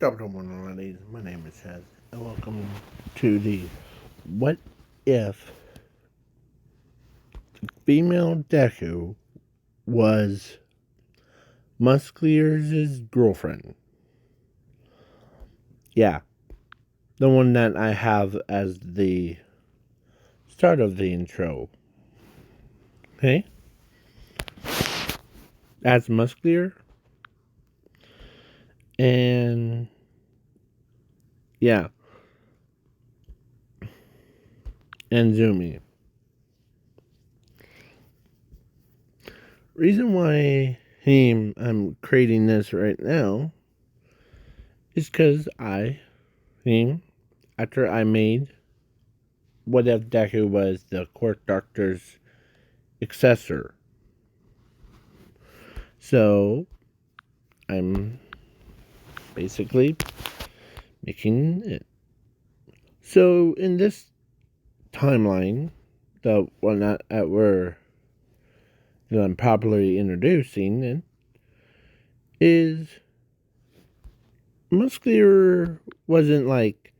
Top one, ladies. My name is Chaz, and welcome to the What If Female Deku Was Muscular's girlfriend? Yeah, the one that I have as the start of the intro. Okay? That's Muscular, and yeah, and Zumi. Reason why I'm creating this right now is because after I made What If Deku was the court doctor's successor. So I'm basically making it. So in this timeline, the one that I'm properly introducing is Muscular wasn't like,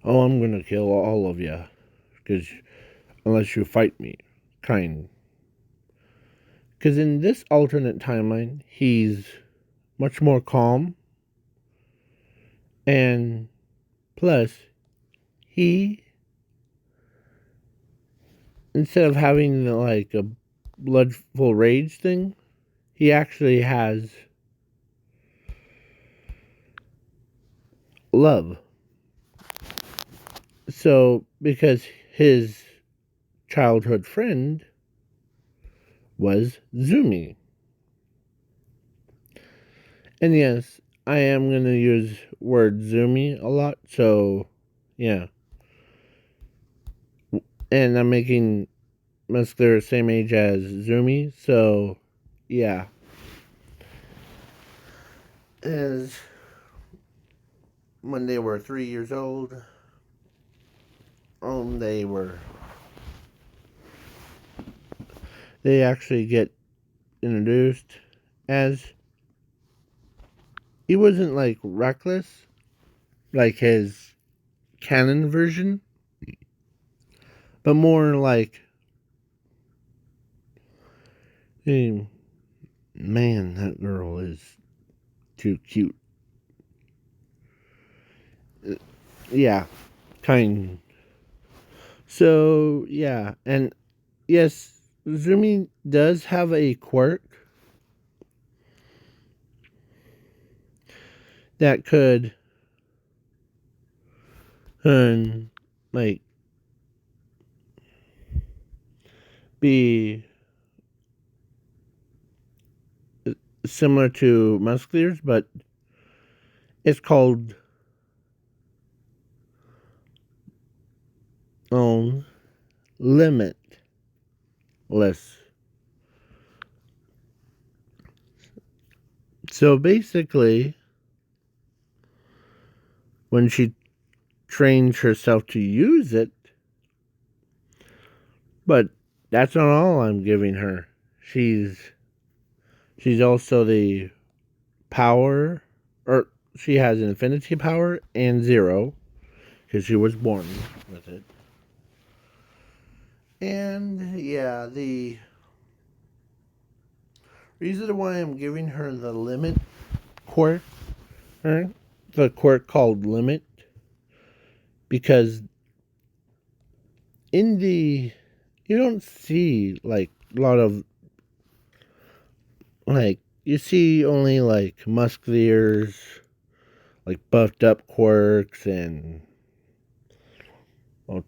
oh, I'm gonna kill all of you, because unless you fight me, kind. Because in this alternate timeline, he's much more calm, and plus, he, instead of having like a bloodful rage thing, he actually has love. So, because his childhood friend was Zumi. And yes, I am going to use word Zumi a lot, so yeah. And I'm making Muscular the same age as Zumi, so yeah. As when they were 3 years old, they actually get introduced as he wasn't like reckless like his canon version, but more like, hey, man, that girl is too cute. Yeah, kind. So yeah, and yes, Zumi does have a quirk that could like be similar to Muscular's, but it's called limitless. So basically, when she trains herself to use it, but that's not all I'm giving her. She's also the power, or she has infinity power and zero, because she was born with it. And yeah, the reason why I'm giving her the limit quirk, the quirk called limit, because in the, you don't see like a lot of, like, you see only like muscular's, like buffed up quirks, and well,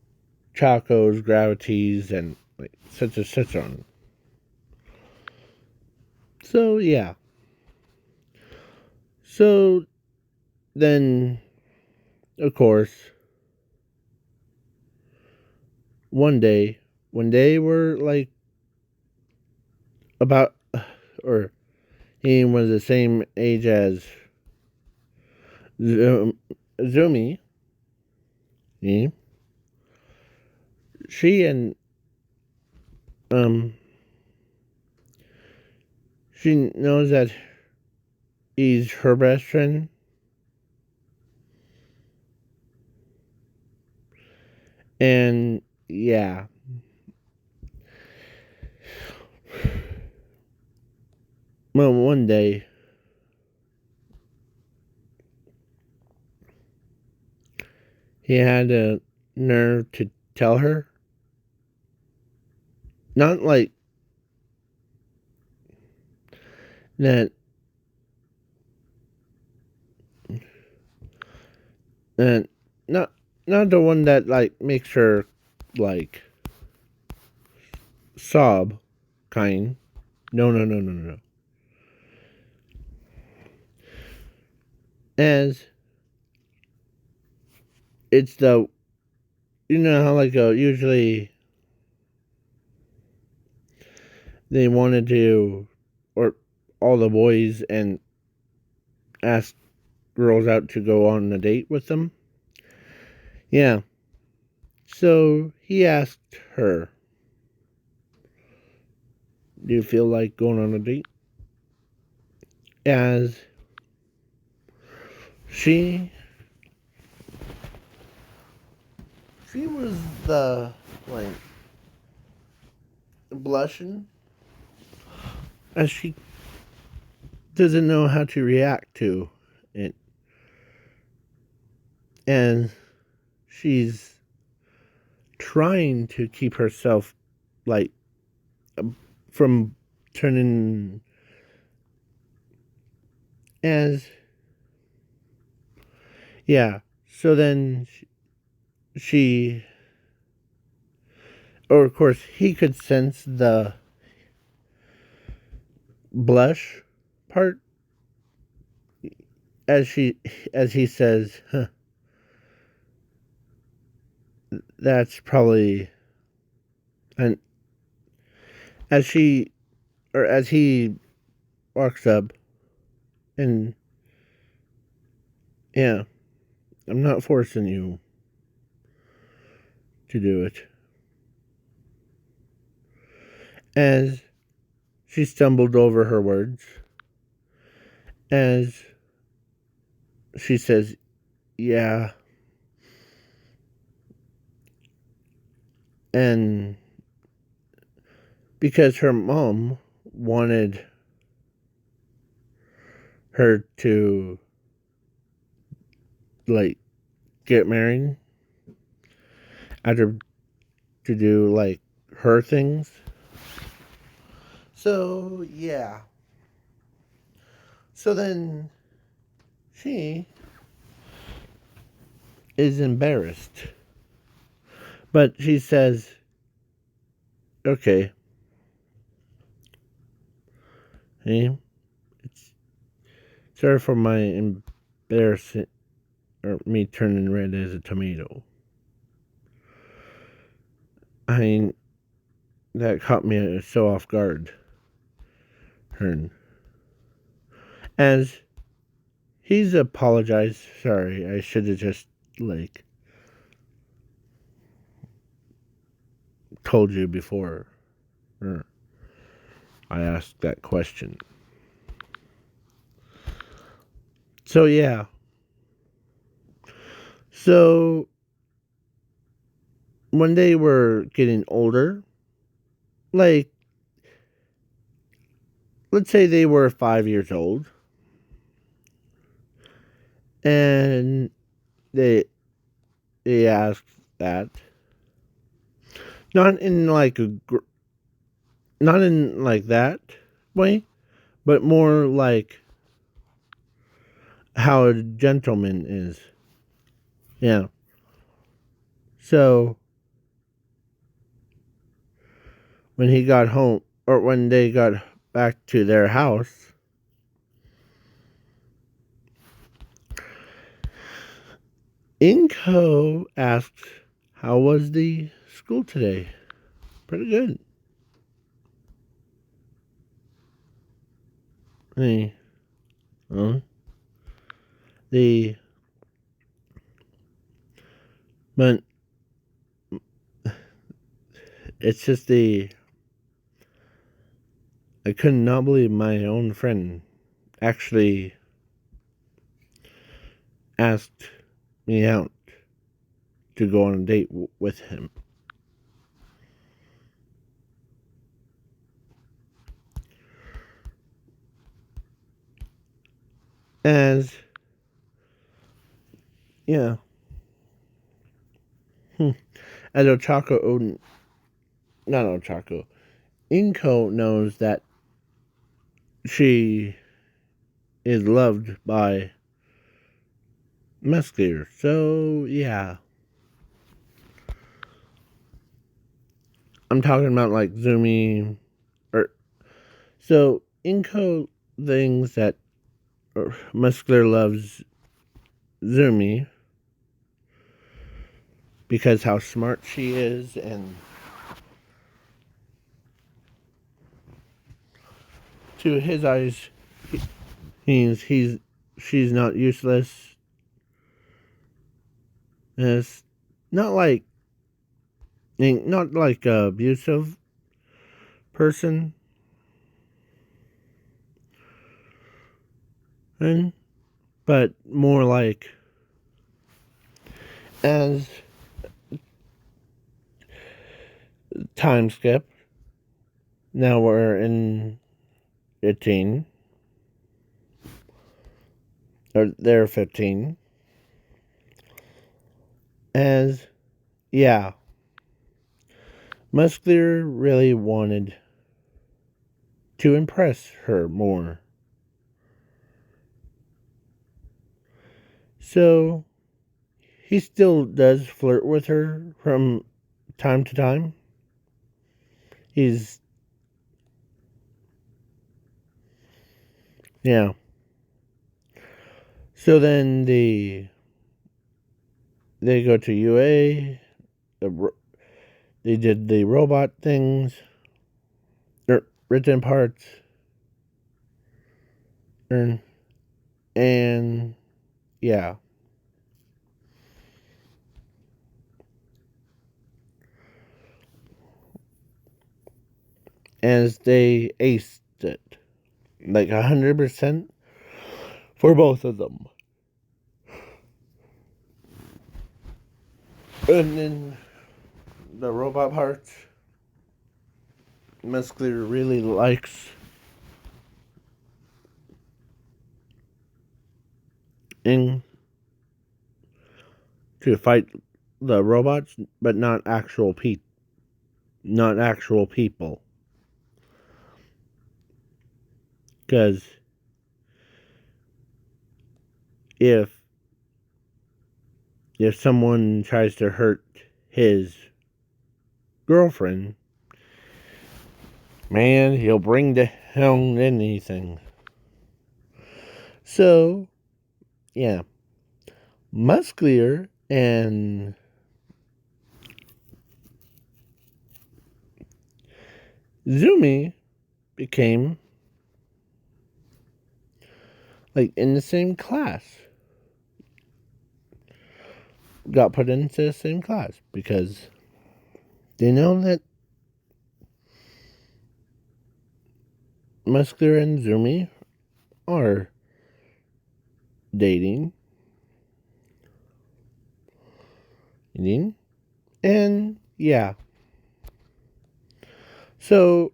Chaco's gravities, and like such on. So yeah. So then, of course, one day when they were like about, or he was the same age as Zumi, yeah, she and um she knows that he's her best friend, And yeah. Well, one day he had a nerve to tell her, not like that, that not not the one that like makes her like sob, kind. No, no, no, no, no. As it's the, you know how like usually they wanted to, or all the boys and asked girls out to go on a date with them. Yeah. So he asked her, "Do you feel like going on a date?" As she she was the like blushing, as she doesn't know how to react to it, and she's trying to keep herself like from turning, as yeah. So then she, or of course he could sense the blush part, as she, as he says, huh, that's probably, and as she, or as he walks up, and yeah, I'm not forcing you to do it. As she stumbled over her words, as she says, yeah, and because her mom wanted her to like get married after, to do like her things. So yeah. So then she is embarrassed. But she says, okay, hey, it's sorry for my embarrassing, or me turning red as a tomato. I mean, that caught me so off guard. Hearn. As he's apologized, sorry, I should have just, like, told you before I asked that question. So, yeah. So, when they were getting older, like, let's say they were 5 years old, and they they asked that, not in like not in like that way, but more like how a gentleman is. Yeah. So when he got home, or when they got back to their house, Inko asked, "How was the school today?" Pretty good. Hey, uh, the but it's just the, I could not believe my own friend actually asked me out. to go on a date with him. As yeah, as Ochako, not Ochako, Inko knows that she is loved by muscular. So yeah, I'm talking about like Zumi, or so Inko thinks that muscular loves Zumi because how smart she is, and to his eyes, she's not useless. And it's not like a abusive person, and but more like as time skip. Now we're in 15, or they're 15. As yeah, Muscular really wanted to impress her more. So he still does flirt with her from time to time. He's yeah. So then they go to UA. They did the robot things, written parts, and yeah. As they aced it, like 100% for both of them. And then the robot parts, Muscular really likes in to fight the robots, but not actual people. Because if someone tries to hurt his girlfriend, man, he'll bring down anything. So, yeah, Muscular and Zumi became like in the same class. Got put into the same class because they know that Muscular and Zumi are dating. And yeah. So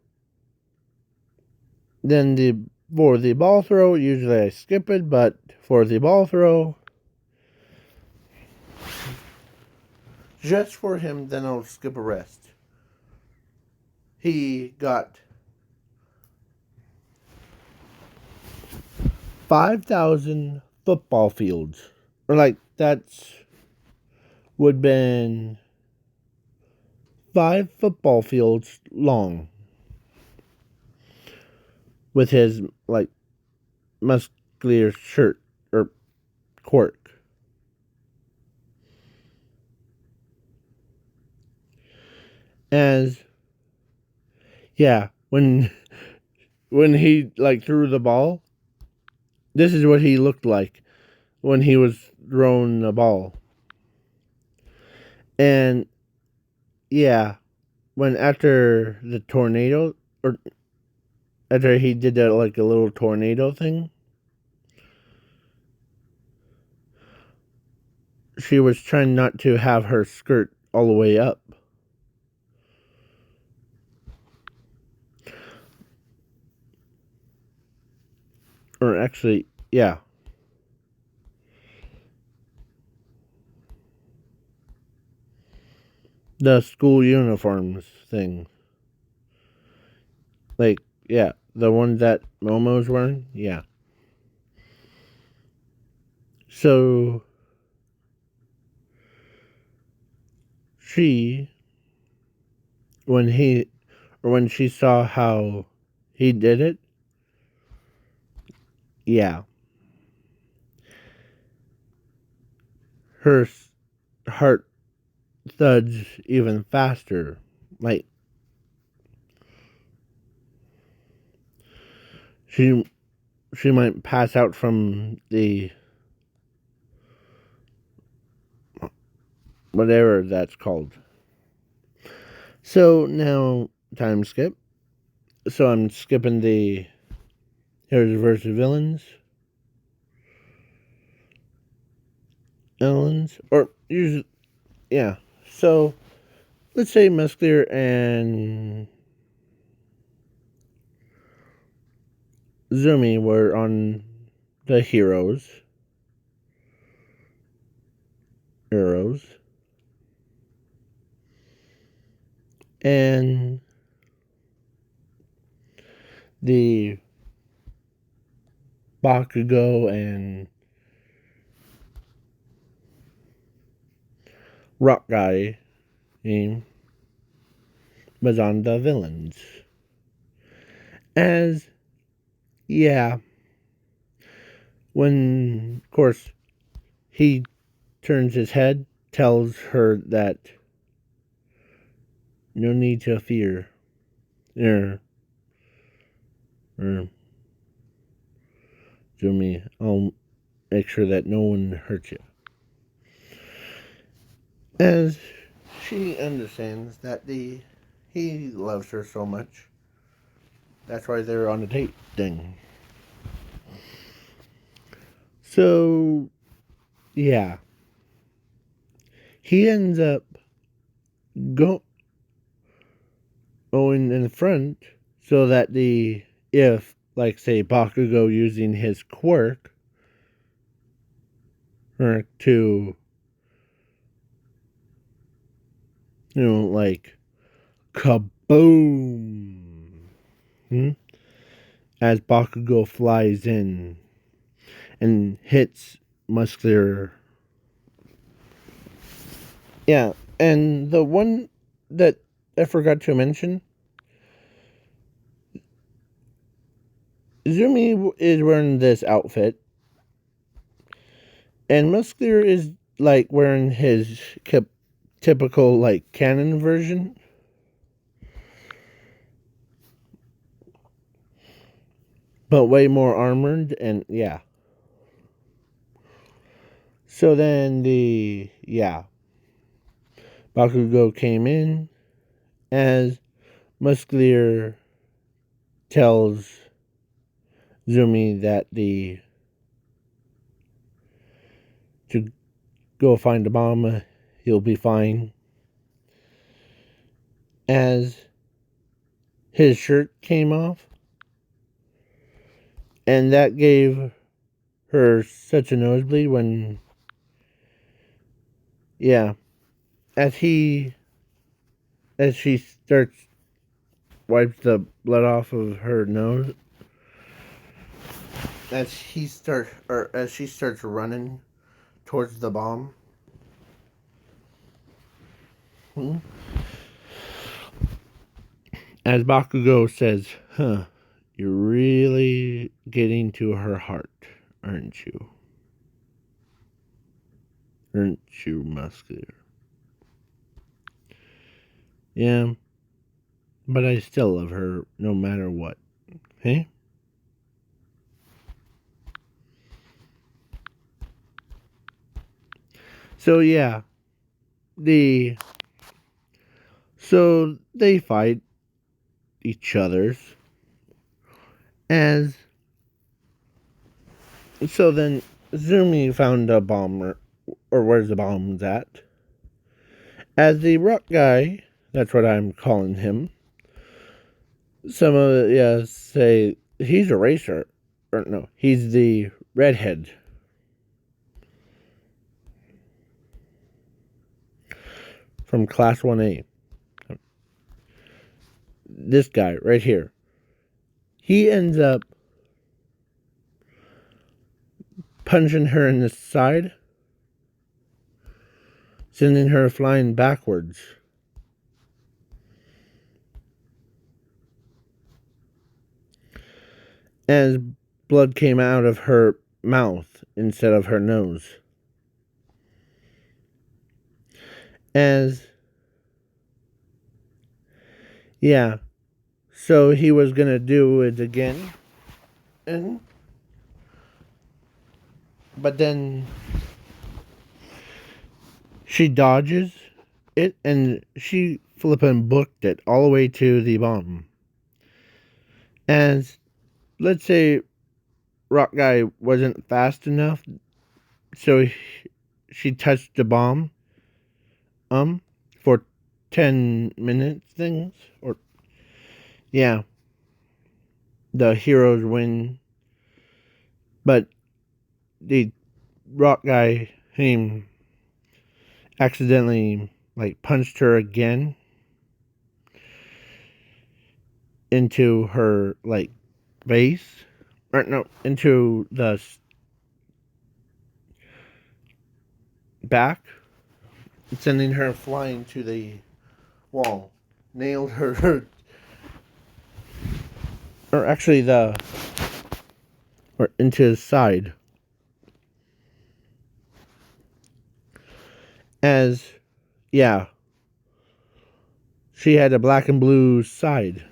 then for the ball throw, usually I skip it, but for the ball throw, just for him, then I'll skip a rest. He got 5,000 football fields. Or like that's would been 5 football fields long with his like muscular shirt or quirk. As yeah, when he like threw the ball, this is what he looked like when he was throwing the ball. And yeah, when after the tornado, or after he did that like a little tornado thing, she was trying not to have her skirt all the way up. Or actually, yeah. The school uniforms thing. Like, yeah, the one that Momo's wearing? Yeah. So, she, when she saw how he did it, yeah, her heart thuds even faster. Like, she might pass out from the whatever that's called. So now time skip. So I'm skipping the heroes versus villains, or usually, yeah. So let's say Muscular and Zumi were on the heroes, and the Bakugo and Rock guy name was on the villains. As, yeah, when, of course, he turns his head, tells her that no need to fear, or Zumi, I'll make sure that no one hurts you. As she understands that he loves her so much. That's why they're on a date thing. So, yeah. He ends up going in front so that if, like, say, Bakugo using his quirk or to, like, kaboom, as Bakugo flies in and hits Muscular. Yeah, and the one that I forgot to mention, Zumi is wearing this outfit, and Muscular is like wearing his typical like canon version. But way more armored, and yeah. So then Bakugo came in as Muscular tells Zumi that to go find a bomb, he'll be fine. As his shirt came off, and that gave her such a nosebleed when, yeah, as she starts wipes the blood off of her nose, as she starts running towards the bomb. As Bakugo says, "Huh, you're really getting to her heart, aren't you? Aren't you, Muscular?" Yeah, but I still love her no matter what. Hey? So yeah, so they fight each other's as so then Zumi found a bomber or where's the bombs at. As the rock guy, that's what I'm calling him. Some of say he's a racer, or no, he's the redhead. From Class 1A. This guy right here. He ends up punching her in the side, sending her flying backwards. As blood came out of her mouth instead of her nose. So he was gonna do it again, but then she dodges it and she flippin' booked it all the way to the bomb. As let's say Rock Guy wasn't fast enough, so she touched the bomb for 10 minutes things, or the heroes win, but the Rock Guy accidentally punched her again into her base, or no, into the back, sending her flying to the wall. Nailed her, or actually into his side. As she had a black and blue side.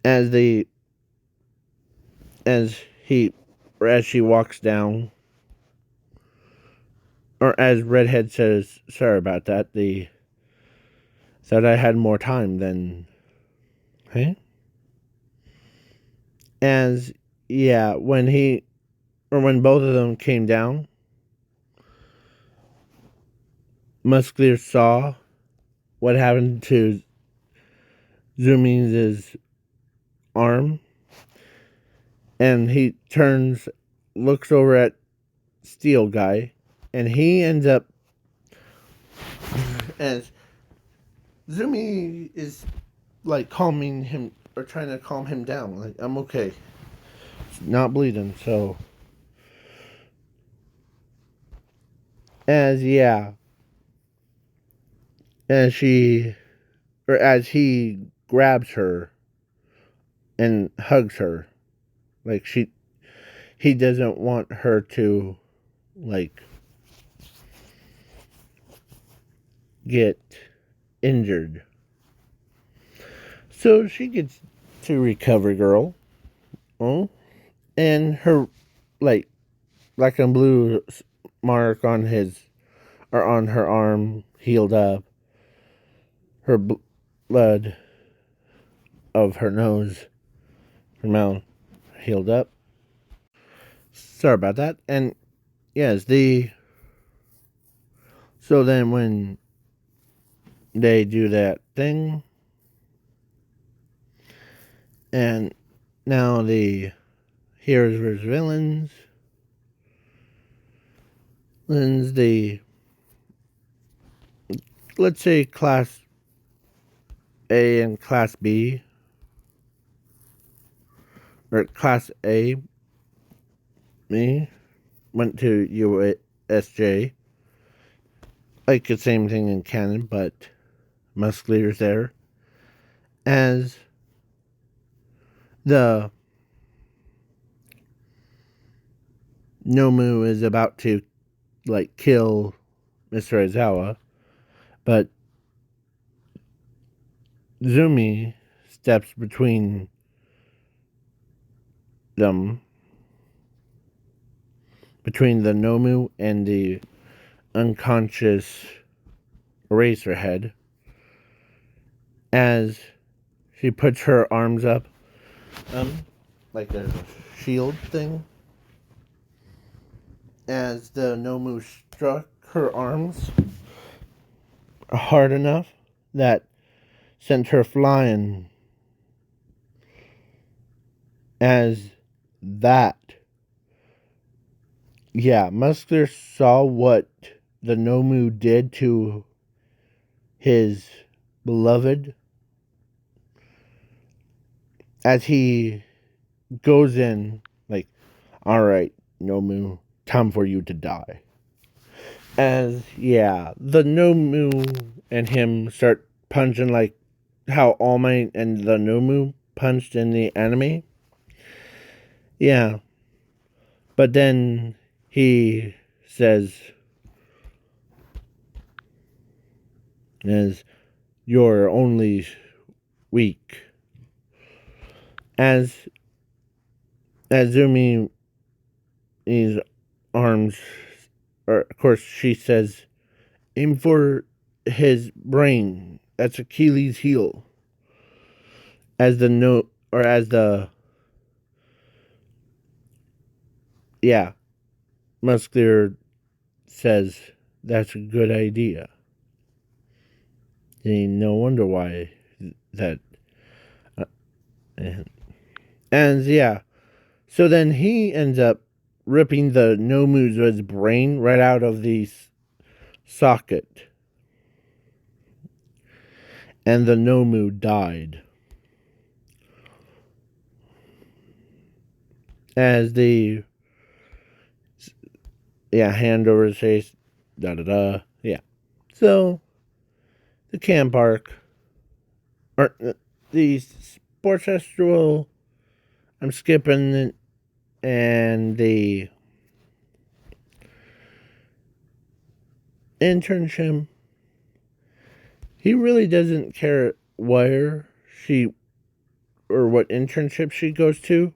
As she walks down, or as Redhead says, sorry about that, thought I had more time than, hey? As, when both of them came down, Muscular saw what happened to Zumi's arm, and he looks over at Steel Guy, and he ends up, as Zumi is calming him, or trying to calm him down, I'm okay, it's not bleeding, so as he grabs her and hugs her, he doesn't want her to get injured. So she gets to Recovery Girl. And her black and blue mark on her arm healed up. Her blood of her nose, her mouth healed up. Sorry about that. And yes, so then when they do that thing, and now the heroes versus villains, let's say Class A and Class B, or Class A, me, went to USJ, the same thing in canon, but Muscular's there, as the Nomu is about to kill Mr. Aizawa, but Zumi steps between them, between the Nomu and the unconscious Eraserhead, as she puts her arms up, like a shield thing, as the Nomu struck her arms hard enough that sent her flying. As that, yeah, Muscular saw what the Nomu did to his beloved as he goes in like, all right, Nomu, time for you to die. As, yeah, the Nomu and him start punching like how All Might and the Nomu punched in the anime. Yeah. But then he says, as you're only weak. As Azumi's arms, or of course she says, aim for his brain. That's Achilles' heel. As the note, or as the, yeah, Muscular says, that's a good idea. No wonder why that. Uh, and yeah, so then he ends up ripping the Nomu's brain right out of the socket. And the Nomu died. As the, yeah, hand over his face, da da da, yeah. So, the camp arc, or the sports festival, I'm skipping it, and the internship, he really doesn't care where she, or what internship she goes to.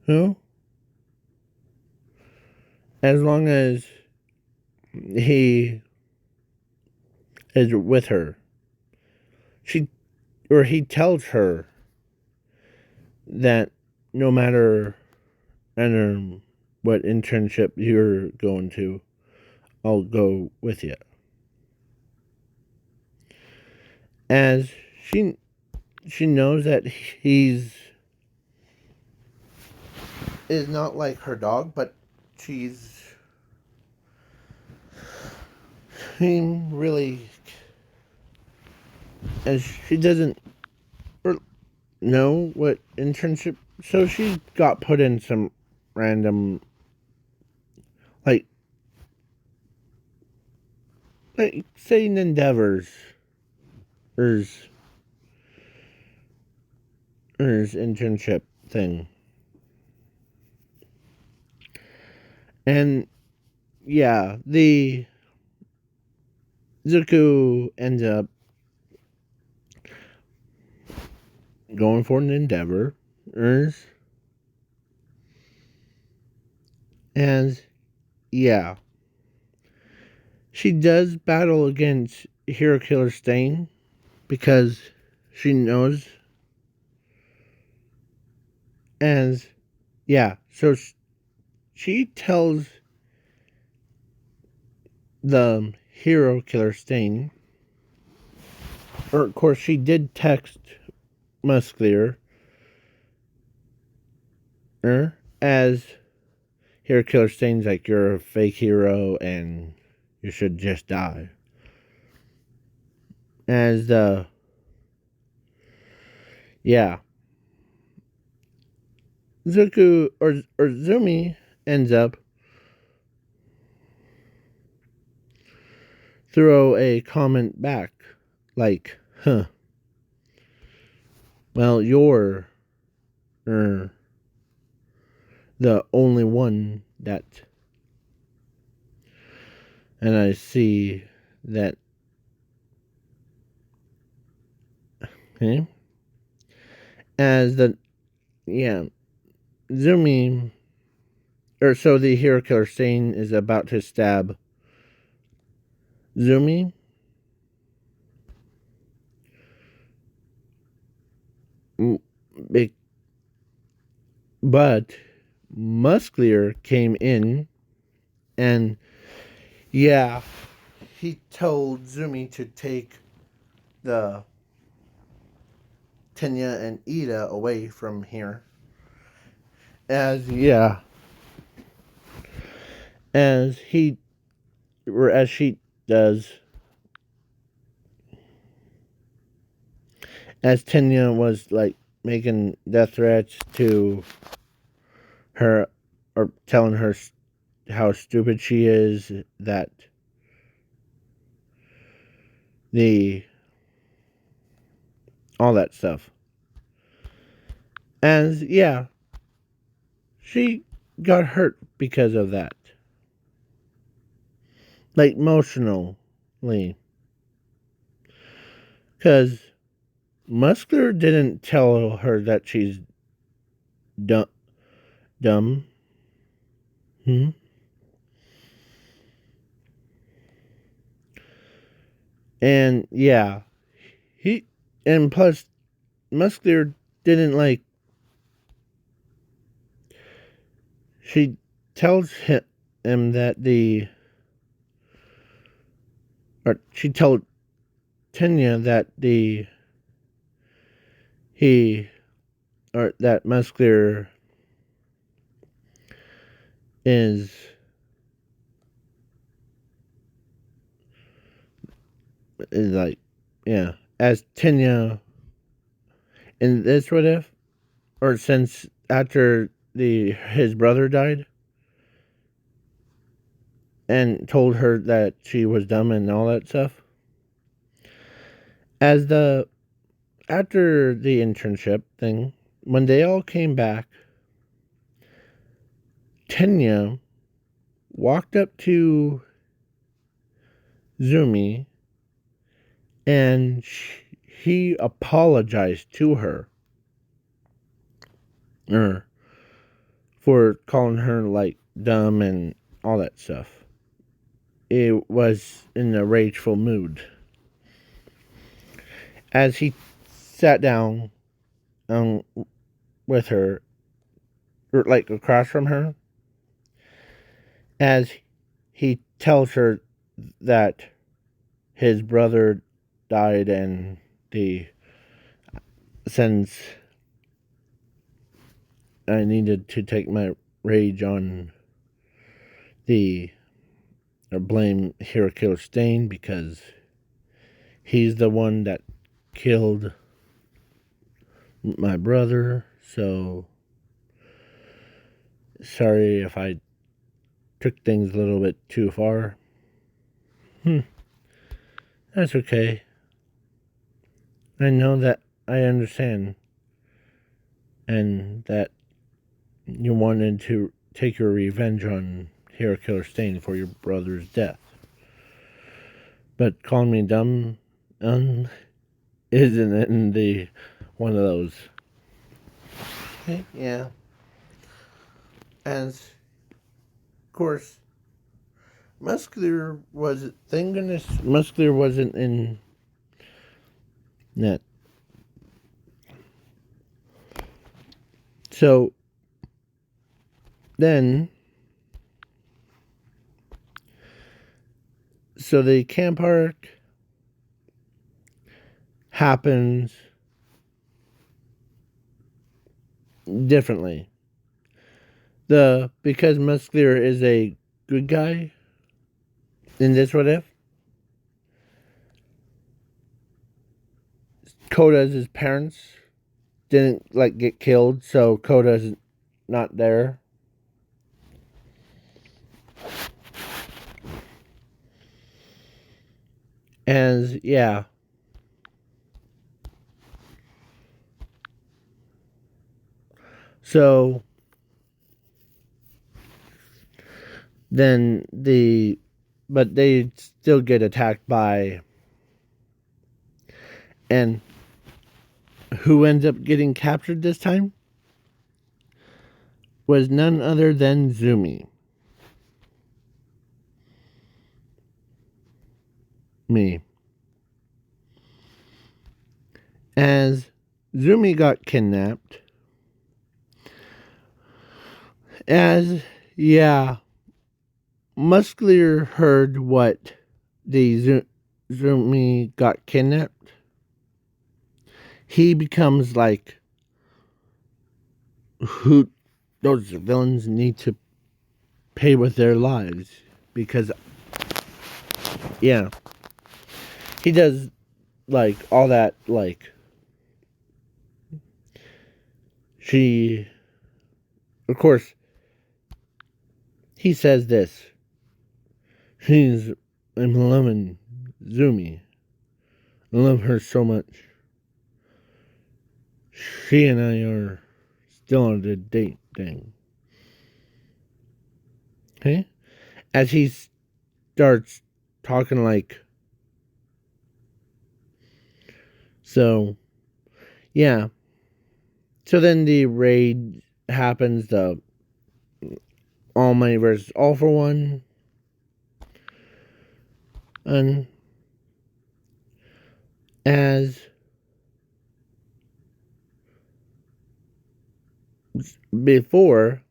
Who? As long as he is with her. She, or he tells her that no matter what internship you're going to, I'll go with you. As she knows that he's is not like her dog, but she really, and she doesn't know what internship, so she got put in some random like saying endeavors or internship thing. And yeah, the Zuko ends up going for an endeavor. And yeah, she does battle against Hero Killer Stain because she knows. And yeah, so she tells the Hero Killer Stain, or of course she did text Muscular as Hero Killer Stain's like, you're a fake hero and you should just die. As the, yeah, Zuko or Zumi ends up throw a comment back like, huh, well, you're the only one that, and I see that, okay, as the, yeah, Zumi, or so the Hero Killer Stain is about to stab Zumi. But Muscular came in, and yeah, he told Zumi to take the Tenya and Ida away from here. As yeah, as he or as she does, as Tenya was like making death threats to her or telling her how stupid she is, that the all that stuff. And yeah, she got hurt because of that. Like emotionally. Because Muscular didn't tell her that she's dumb. Dumb. Hmm? And yeah, he and plus Muscular didn't like. She tells him that she told Tenya that that Muscular is like, yeah, as Tenya in this what if, or since after his brother died, and told her that she was dumb and all that stuff. As the after the internship thing, when they all came back, Tenya walked up to Zumi, and he apologized to her, er, for calling her like dumb and all that stuff. It was in a rageful mood. As he sat down um, with her, or like across from her, as he tells her that his brother died, and since I needed to take my rage on or blame Hero Killer Stain because he's the one that killed my brother. So sorry if I took things a little bit too far. That's okay. I know that I understand, and that you wanted to take your revenge on Hero Killer Stain for your brother's death. But calling me dumb isn't in the one of those. Okay, yeah. As of course, Muscular was thank goodness Muscular wasn't in that. So then the camp arc happens differently. Because Muscular is a good guy in this what if, Koda's parents didn't like get killed, so Koda's not there. And yeah. So then but they still get attacked by, and who ends up getting captured this time was none other than Zumi. Me. As Zumi got kidnapped, As yeah, Muscular heard what the Zumi got kidnapped. He becomes like who those villains need to pay with their lives because yeah, he does like all that like she of course he says this. I'm loving Zumi. I love her so much. She and I are still on the date thing. Okay? As he starts talking like so yeah. So then the raid happens, the All Might versus All for One. And as before,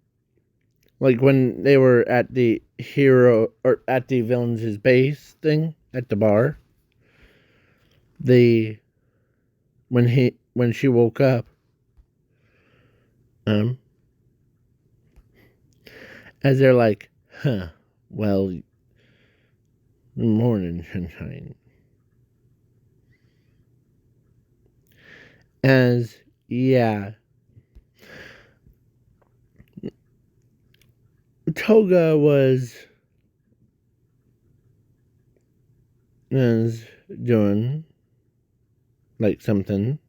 like when they were at the hero or at the villain's base thing at the bar, the when she woke up, um, as they're like, huh, well, good morning, sunshine. As yeah, Toga was doing like something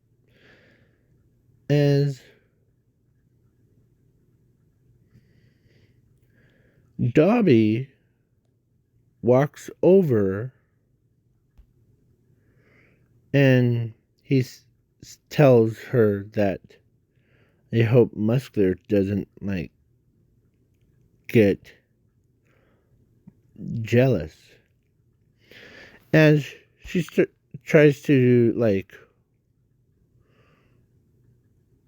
as Dobby walks over and tells her that I hope Muscular doesn't like get jealous as she tries to like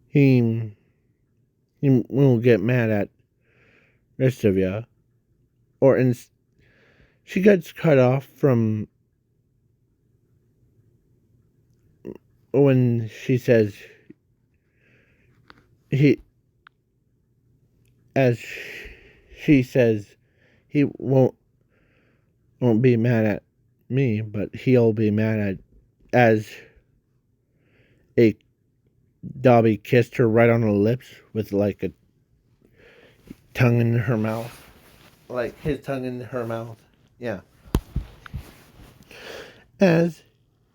he won't get mad at rest of ya or she gets cut off from when she says he as she says he won't be mad at me, but he'll be mad at as a Dobby kissed her right on the lips with like a tongue in her mouth. Like his tongue in her mouth. Yeah. As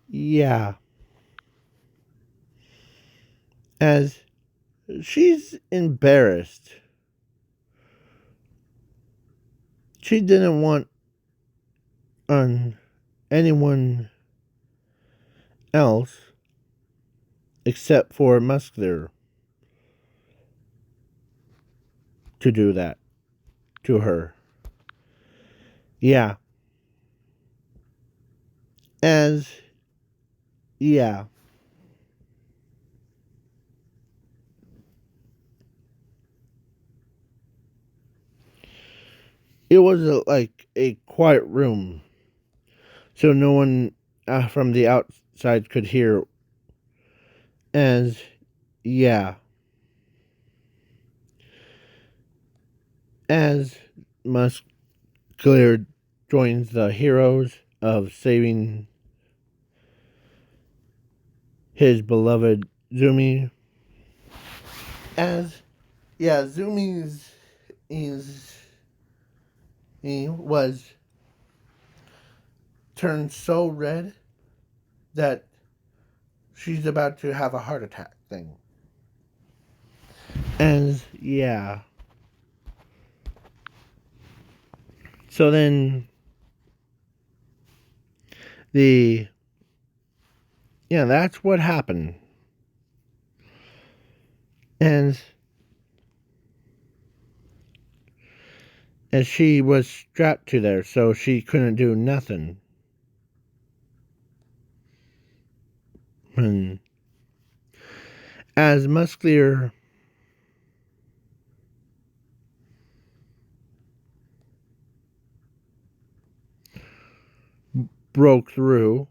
yeah. As she's embarrassed. She didn't want on anyone else except for Muscular to do that to her. Yeah. As yeah. It was like a quiet room, so no one from the outside could hear. As yeah, as Muscular joins the heroes of saving his beloved Zumi. As yeah, Zumi's is he was turned so red that she's about to have a heart attack thing. And yeah. So then the yeah, that's what happened. And as she was strapped to there, so she couldn't do nothing. And as Muscular broke through,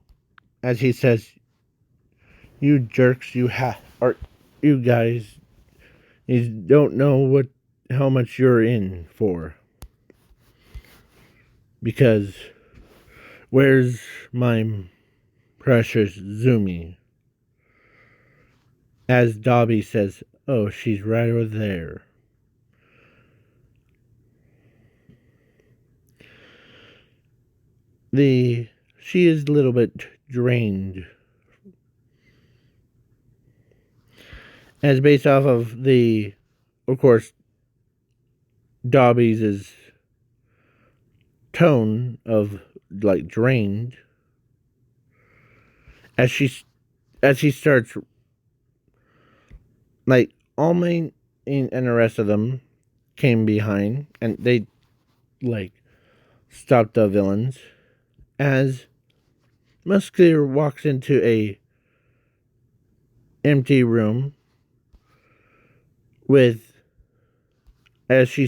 as he says, "You jerks, or you guys, you don't know how much you're in for. Because where's my precious Zumi?" As Dobby says, "Oh, she's right over there." She is a little bit drained, as based off of of course, Dobby's tone of like drained, as he starts, like, Almain and the rest of them came behind, and they like stopped the villains. As Muscular walks into a empty room with, as he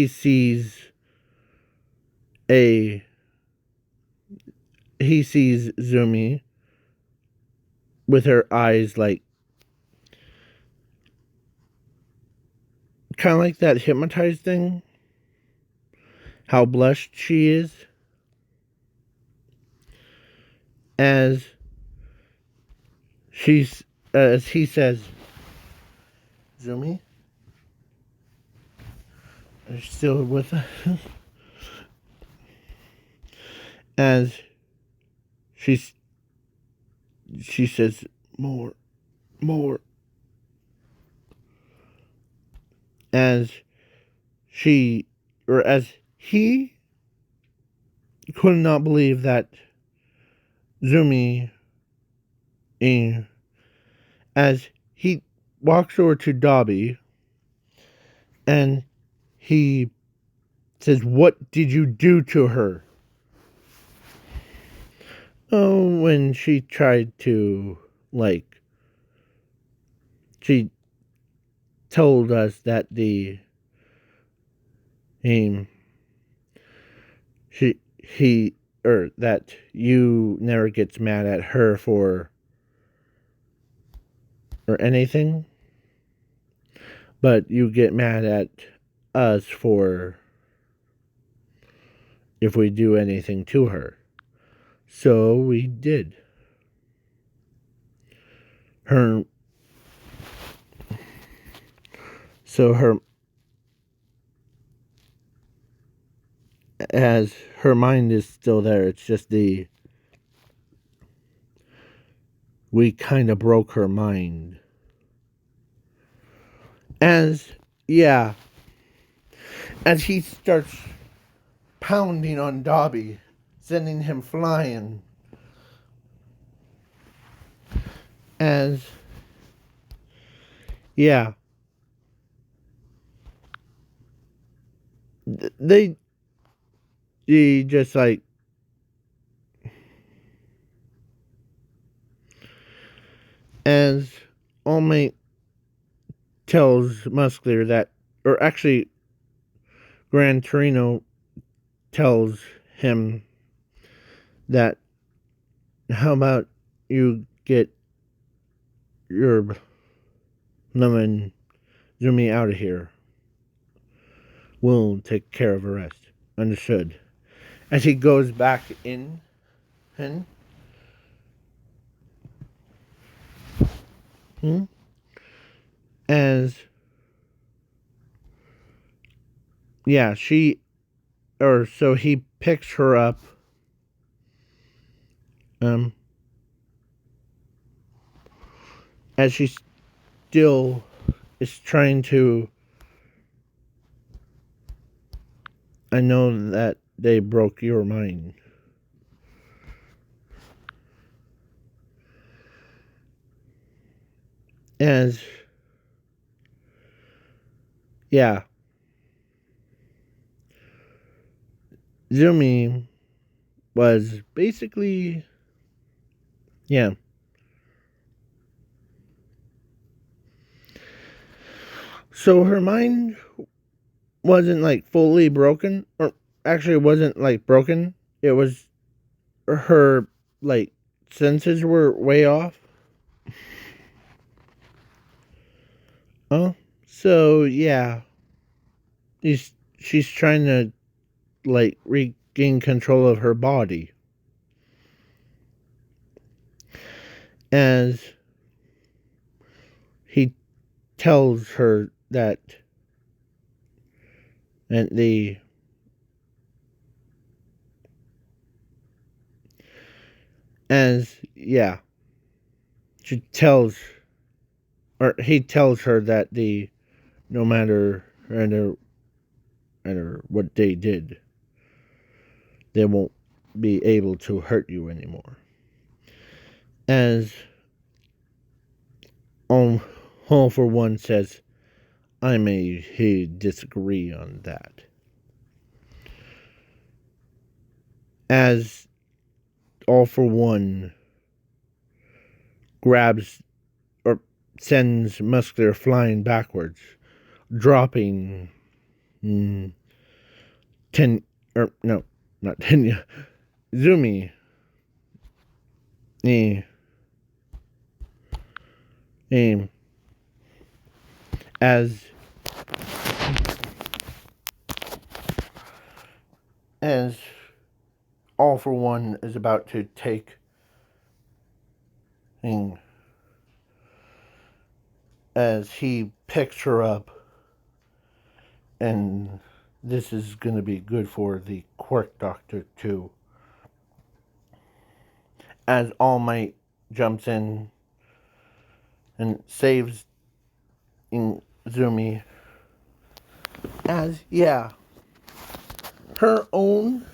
sees Zumi with her eyes, like, kind of like that hypnotized thing, how blushed she is, as he says, "Zumi, are you still with us?" As she says, "More, more." As as he could not believe that Zumi, as he walks over to Dobby, and he says, "What did you do to her?" Oh, when she tried to, like, she told us that that you never gets mad at her for or anything, but you get mad at us for if we do anything to her. So we did. Her so her as her mind is still there. It's just we kind of broke her mind. As yeah, as he starts pounding on Dobby, sending him flying. As yeah, they just like, as All Might tells Muscular that, or actually, Gran Torino tells him that, how about you get your lemon Zumi out of here? We'll take care of the rest. Understood. As he goes back in, as yeah, so he picks her up, as she still is trying to, "I know that they broke your mind." As yeah, Zumi was basically, yeah. So her mind wasn't like fully broken, or actually it wasn't like broken. It was her like senses were way off. Oh, so yeah, she's trying to like regain control of her body as he tells her that, and she tells, or he tells her that no matter what they did, they won't be able to hurt you anymore. As All for One says, I may disagree on that. As All for One grabs or sends Muscular flying backwards, dropping 10, or no, not 10, Zumi, eh, eh, as as All for One is about to take as he picks her up, and this is going to be good for the Quirk Doctor too. As All Might jumps in and saves Zumi, as her own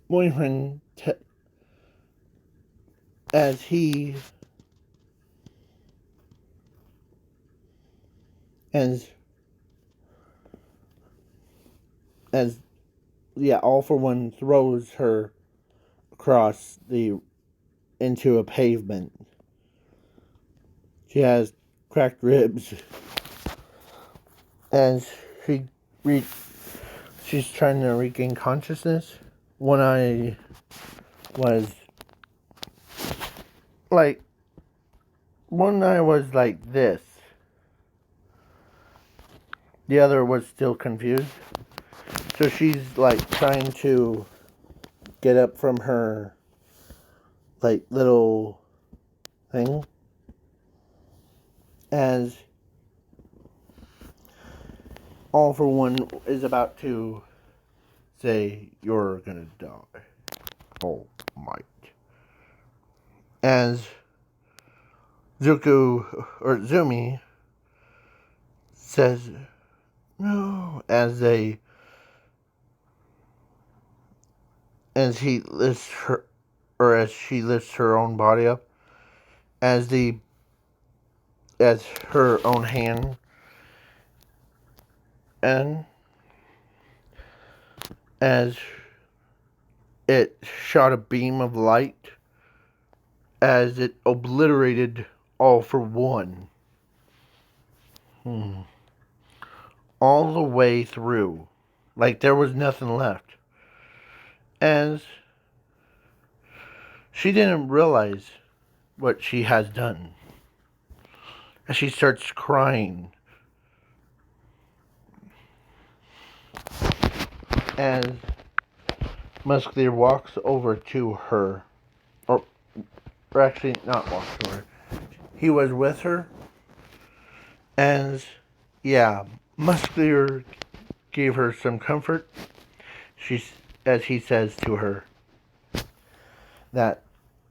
boyfriend, as he as All for One throws her across into a pavement. She has cracked ribs as she's trying to regain consciousness. One eye was like this. The other was still confused. So she's like trying to get up from her like little thing as All for One is about to say, you're gonna die. All Might. As Zumi says no, as he lifts her, or as she lifts her own body up, as her own hand, and as it shot a beam of light, as it obliterated All for One. All the way through. Like there was nothing left. As she didn't realize what she has done. As she starts crying. As Muscular walks over to her. Or actually, not walks to her. He was with her. As, Muscular gave her some comfort. As he says to her, that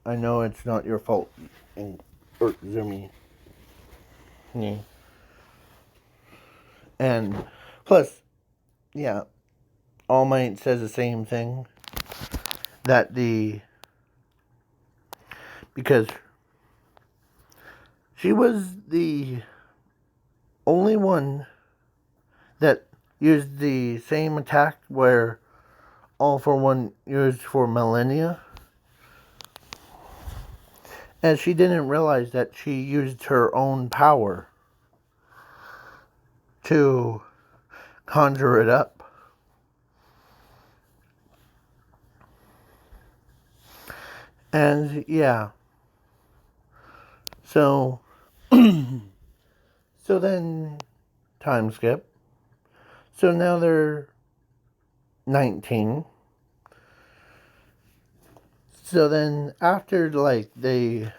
I know it's not your fault, or Zumi. Yeah. And plus, All Might says the same thing. That because she was the only one that used the same attack where All for One used for millennia. And she didn't realize that she used her own power to conjure it up. And yeah, so so then time skip. So now they're 19. So then after like they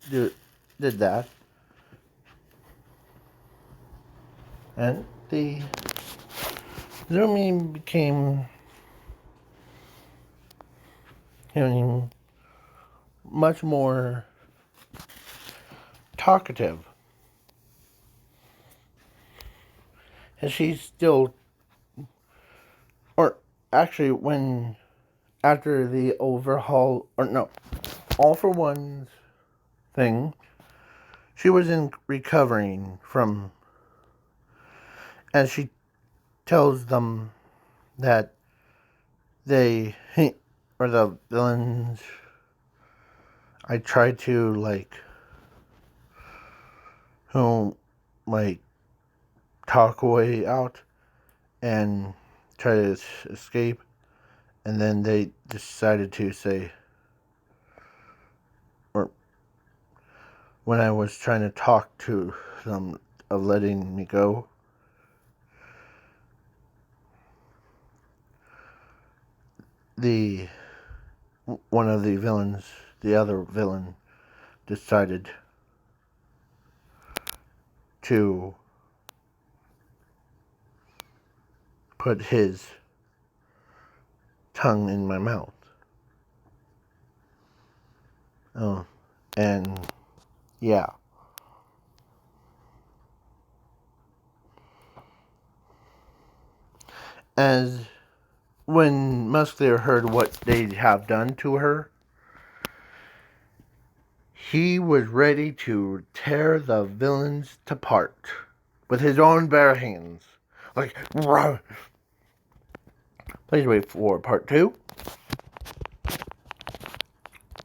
did that, and the Zumi became much more talkative. And she's still, or actually, when after the overhaul, or no, All for One's thing, she was in recovering from, and she tells them that they, or the villains, I tried to, like, who, like, talk away out and try to escape, and then they decided to say, or when I was trying to talk to them of letting me go, the one of the villains, the other villain, decided to put his tongue in my mouth. Oh, and yeah. As when Muscular heard what they have done to her, he was ready to tear the villains apart with his own bare hands. Like, please wait for part 2.